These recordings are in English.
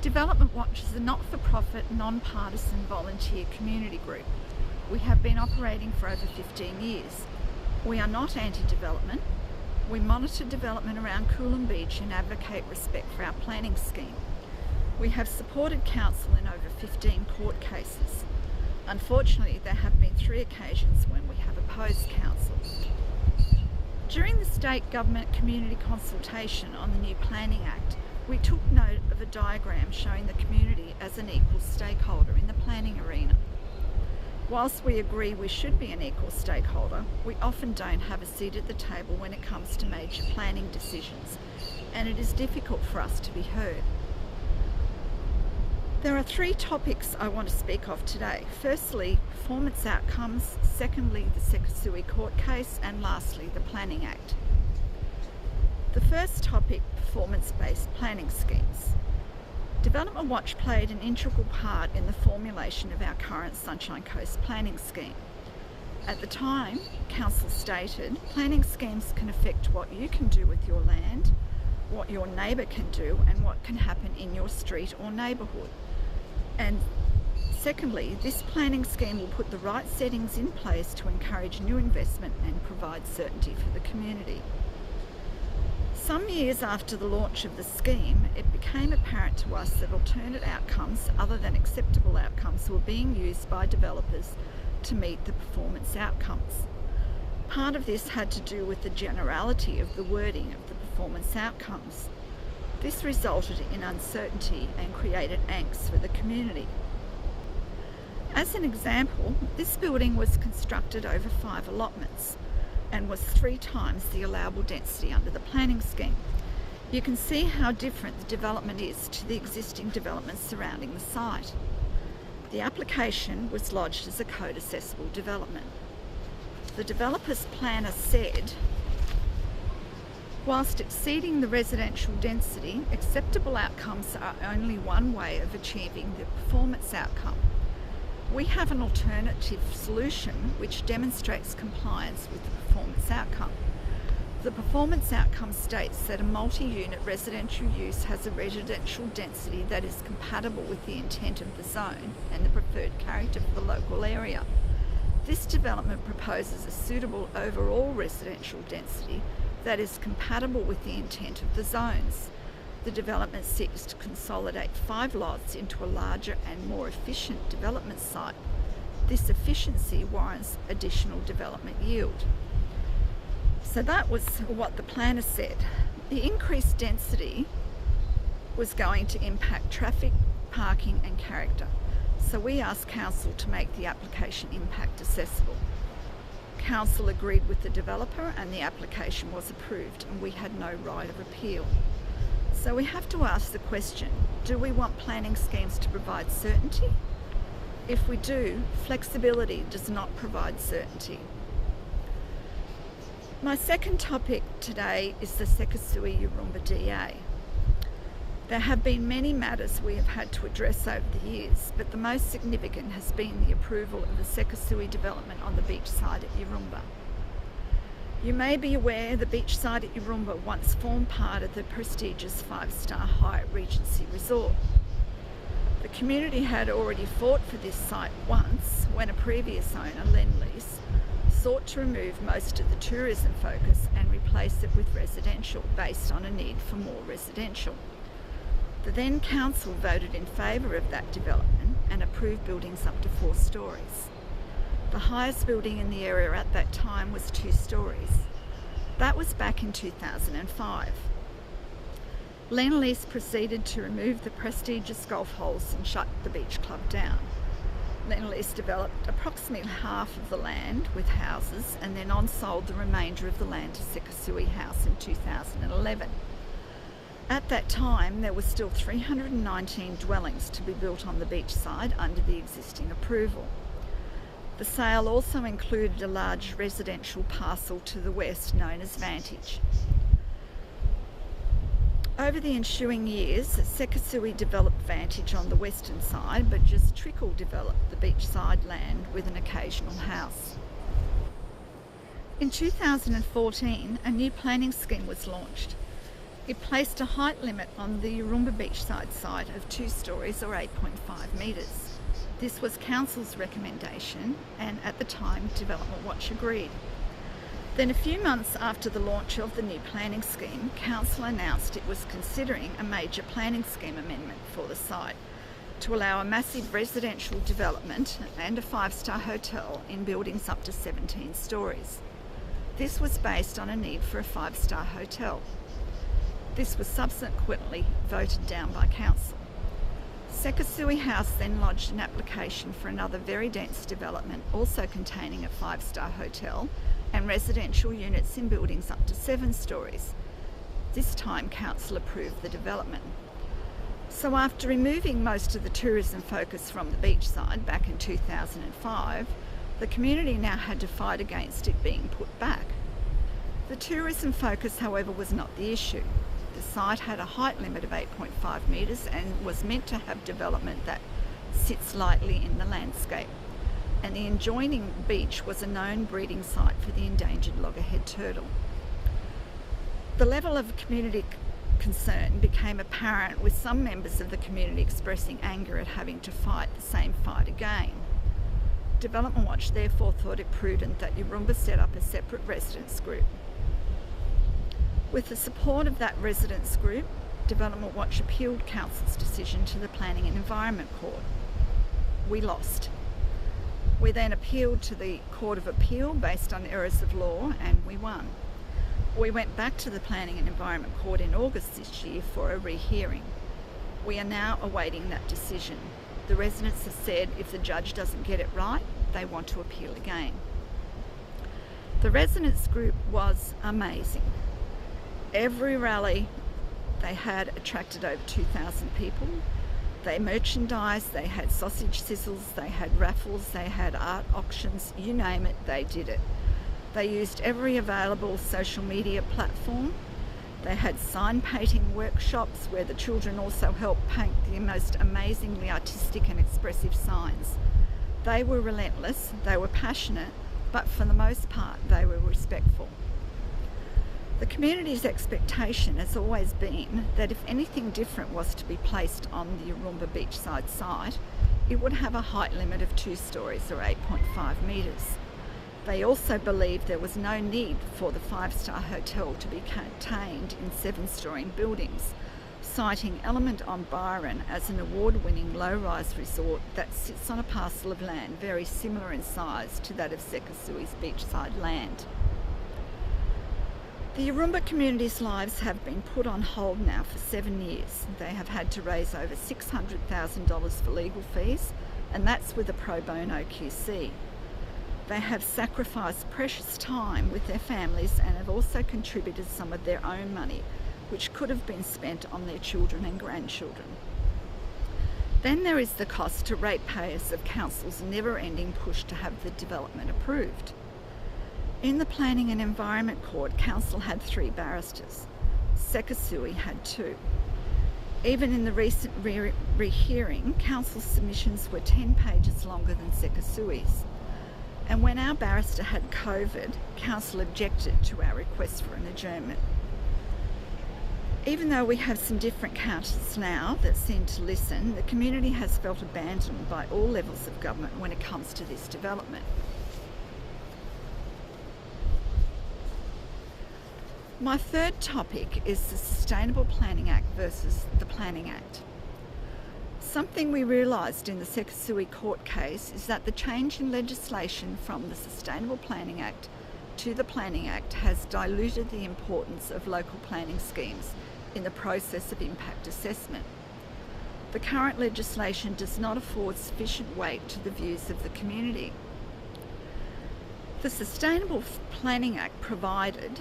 Development Watch is a not-for-profit, non-partisan volunteer community group. We have been operating for over 15 years. We are not anti-development. We monitor development around Coolum Beach and advocate respect for our planning scheme. We have supported council in over 15 court cases. Unfortunately, there have been 3 occasions when we have opposed council. During the state government community consultation on the new Planning Act, we took note of a diagram showing the community as an equal stakeholder in the planning arena. Whilst we agree we should be an equal stakeholder, we often don't have a seat at the table when it comes to major planning decisions, and it is difficult for us to be heard. There are 3 topics I want to speak of today. Firstly, performance outcomes, secondly, the Sekisui court case, and lastly, the Planning Act. The first topic, performance-based planning schemes. Development Watch played an integral part in the formulation of our current Sunshine Coast planning scheme. At the time, council stated, planning schemes can affect what you can do with your land, what your neighbour can do, and what can happen in your street or neighbourhood. And secondly, this planning scheme will put the right settings in place to encourage new investment and provide certainty for the community. Some years after the launch of the scheme, it became apparent to us that alternate outcomes other than acceptable outcomes were being used by developers to meet the performance outcomes. Part of this had to do with the generality of the wording of the performance outcomes. This resulted in uncertainty and created angst for the community. As an example, this building was constructed over 5 allotments and was 3 times the allowable density under the planning scheme. You can see how different the development is to the existing developments surrounding the site. The application was lodged as a code accessible development. The developer's planner said, whilst exceeding the residential density, acceptable outcomes are only one way of achieving the performance outcome. We have an alternative solution which demonstrates compliance with the performance outcome. The performance outcome states that a multi-unit residential use has a residential density that is compatible with the intent of the zone and the preferred character for the local area. This development proposes a suitable overall residential density that is compatible with the intent of the zones. The development seeks to consolidate 5 lots into a larger and more efficient development site. This efficiency warrants additional development yield. So that was what the planner said. The increased density was going to impact traffic, parking and character. So we asked council to make the application impact accessible. Council agreed with the developer and the application was approved, and we had no right of appeal. So we have to ask the question, do we want planning schemes to provide certainty? If we do, flexibility does not provide certainty. My second topic today is the Sekisui Yurumba DA. There have been many matters we have had to address over the years, but the most significant has been the approval of the Sekisui development on the beachside at Yurumba. You may be aware the beachside at Yurumba once formed part of the prestigious 5-star Hyatt Regency Resort. The community had already fought for this site once when a previous owner, Lyn sought to remove most of the tourism focus and replace it with residential based on a need for more residential. The then council voted in favour of that development and approved buildings up to 4 stories. The highest building in the area at that time was 2 stories. That was back in 2005. Lyn proceeded to remove the prestigious golf holes and shut the beach club down. Lyn developed approximately half of the land with houses and then on-sold the remainder of the land to Sekisui House in 2011. At that time, there were still 319 dwellings to be built on the beachside under the existing approval. The sale also included a large residential parcel to the west known as Vantage. Over the ensuing years, Sekisui developed Vantage on the western side, but just trickle developed the beachside land with an occasional house. In 2014, a new planning scheme was launched. It placed a height limit on the Yaroomba beachside site of 2 stories or 8.5 metres. This was Council's recommendation, and at the time Development Watch agreed. Then a few months after the launch of the new planning scheme, Council announced it was considering a major planning scheme amendment for the site to allow a massive residential development and a 5-star hotel in buildings up to 17 stories. This was based on a need for a 5-star hotel. This was subsequently voted down by Council. Sekasui House then lodged an application for another very dense development, also containing a 5-star hotel and residential units in buildings up to 7 stories. This time Council approved the development. So after removing most of the tourism focus from the beachside back in 2005, the community now had to fight against it being put back. The tourism focus, however, was not the issue. The site had a height limit of 8.5 metres and was meant to have development that sits lightly in the landscape. And the adjoining beach was a known breeding site for the endangered loggerhead turtle. The level of community concern became apparent, with some members of the community expressing anger at having to fight the same fight again. Development Watch therefore thought it prudent that Yaroomba set up a separate residents group. With the support of that residents group, Development Watch appealed Council's decision to the Planning and Environment Court. We lost. We then appealed to the Court of Appeal based on errors of law, and we won. We went back to the Planning and Environment Court in August this year for a rehearing. We are now awaiting that decision. The residents have said if the judge doesn't get it right, they want to appeal again. The residents group was amazing. Every rally they had attracted over 2,000 people. They merchandised, they had sausage sizzles, they had raffles, they had art auctions, you name it, they did it. They used every available social media platform. They had sign painting workshops where the children also helped paint the most amazingly artistic and expressive signs. They were relentless, they were passionate, but for the most part they were respectful. The community's expectation has always been that if anything different was to be placed on the Yaroomba beachside site, it would have a height limit of 2 stories or 8.5 metres. They also believed there was no need for the 5-star hotel to be contained in 7-storey buildings, citing Element on Byron as an award-winning low-rise resort that sits on a parcel of land very similar in size to that of Sekasui's beachside land. The Yaroomba community's lives have been put on hold now for 7 years. They have had to raise over $600,000 for legal fees, and that's with a pro bono QC. They have sacrificed precious time with their families and have also contributed some of their own money, which could have been spent on their children and grandchildren. Then there is the cost to ratepayers of Council's never-ending push to have the development approved. In the Planning and Environment Court, Council had 3 barristers. Sekasui had 2. Even in the recent rehearing, Council's submissions were 10 pages longer than Sekasui's. And when our barrister had COVID, Council objected to our request for an adjournment. Even though we have some different counters now that seem to listen, the community has felt abandoned by all levels of government when it comes to this development. My third topic is the Sustainable Planning Act versus the Planning Act. Something we realised in the Sekasui court case is that the change in legislation from the Sustainable Planning Act to the Planning Act has diluted the importance of local planning schemes in the process of impact assessment. The current legislation does not afford sufficient weight to the views of the community. The Sustainable Planning Act provided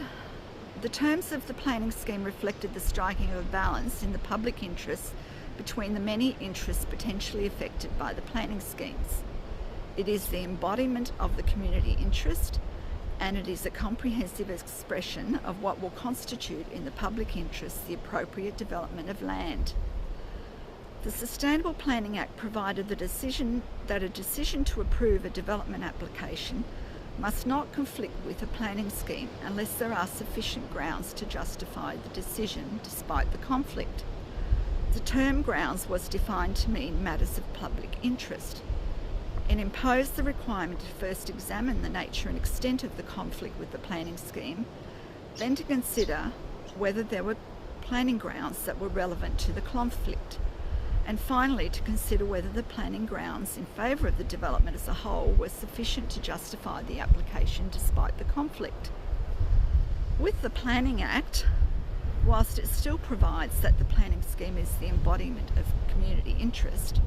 the terms of the planning scheme reflected the striking of a balance in the public interest between the many interests potentially affected by the planning schemes. It is the embodiment of the community interest, and it is a comprehensive expression of what will constitute in the public interest the appropriate development of land. The Sustainable Planning Act provided that a decision to approve a development application must not conflict with a planning scheme unless there are sufficient grounds to justify the decision despite the conflict. The term grounds was defined to mean matters of public interest. It imposed the requirement to first examine the nature and extent of the conflict with the planning scheme, then to consider whether there were planning grounds that were relevant to the conflict, and finally to consider whether the planning grounds in favour of the development as a whole were sufficient to justify the application despite the conflict. With the Planning Act, whilst it still provides that the planning scheme is the embodiment of community interest,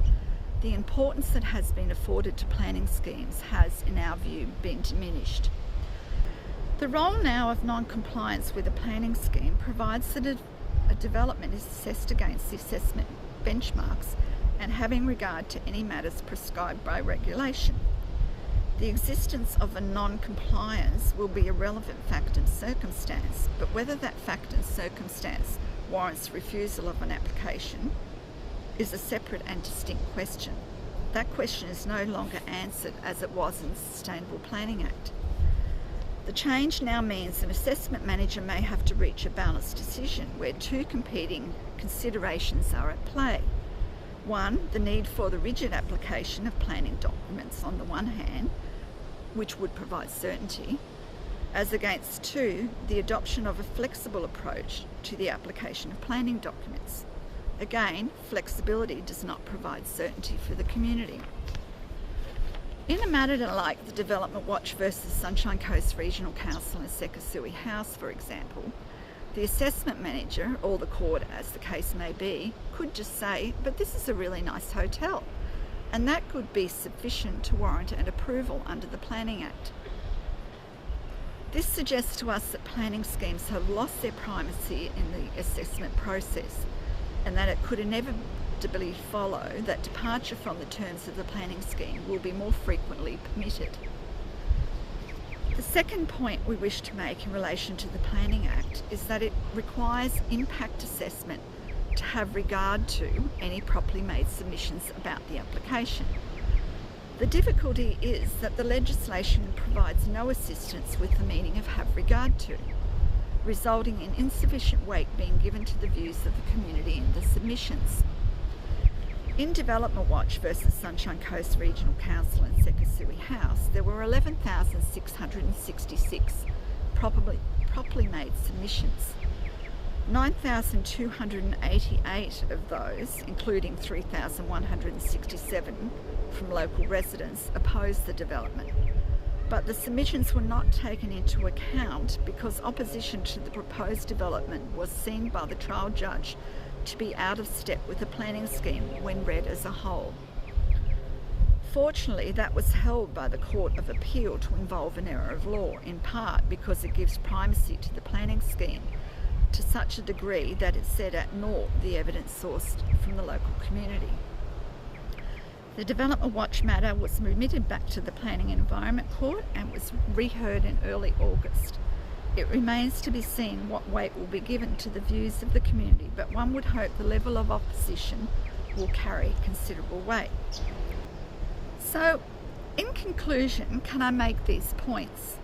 the importance that has been afforded to planning schemes has, in our view, been diminished. The role now of non-compliance with a planning scheme provides that a development is assessed against the assessment benchmarks and having regard to any matters prescribed by regulation. The existence of a non-compliance will be a relevant fact and circumstance, but whether that fact and circumstance warrants refusal of an application is a separate and distinct question. That question is no longer answered as it was in the Sustainable Planning Act. The change now means an assessment manager may have to reach a balanced decision where two competing considerations are at play. One, the need for the rigid application of planning documents on the one hand, which would provide certainty, as against two, the adoption of a flexible approach to the application of planning documents. Again, flexibility does not provide certainty for the community. In a matter like the Development Watch versus Sunshine Coast Regional Council and Sekasui House, for example, the assessment manager, or the court as the case may be, could just say, but this is a really nice hotel, and that could be sufficient to warrant an approval under the Planning Act. This suggests to us that planning schemes have lost their primacy in the assessment process, and that it could inevitably follow that departure from the terms of the planning scheme will be more frequently permitted. The second point we wish to make in relation to the Planning Act is that it requires impact assessment to have regard to any properly made submissions about the application. The difficulty is that the legislation provides no assistance with the meaning of have regard to, resulting in insufficient weight being given to the views of the community in the submissions. In Development Watch versus Sunshine Coast Regional Council and Sekasui House, there were 11,666 properly made submissions. 9,288 of those, including 3,167 from local residents, opposed the development. But the submissions were not taken into account because opposition to the proposed development was seen by the trial judge to be out of step with the planning scheme when read as a whole. Fortunately, that was held by the Court of Appeal to involve an error of law, in part because it gives primacy to the planning scheme to such a degree that it set at naught the evidence sourced from the local community. The Development Watch matter was remitted back to the Planning and Environment Court and was reheard in early August. It remains to be seen what weight will be given to the views of the community, but one would hope the level of opposition will carry considerable weight. So, in conclusion, can I make these points?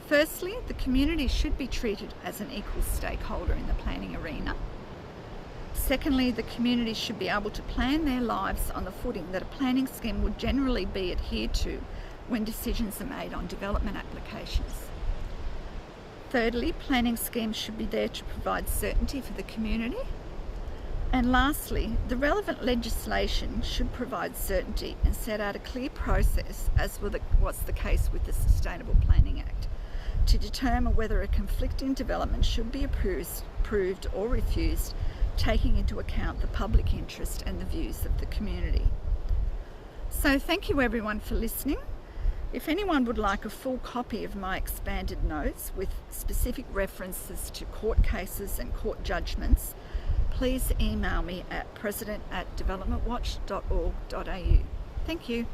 Firstly, the community should be treated as an equal stakeholder in the planning arena. Secondly, the community should be able to plan their lives on the footing that a planning scheme would generally be adhered to when decisions are made on development applications. Thirdly, planning schemes should be there to provide certainty for the community. And lastly, the relevant legislation should provide certainty and set out a clear process, as was the case with the Sustainable Planning Act, to determine whether a conflicting development should be approved or refused, taking into account the public interest and the views of the community. So thank you everyone for listening. If anyone would like a full copy of my expanded notes with specific references to court cases and court judgments, please email me at president@developmentwatch.org.au. Thank you.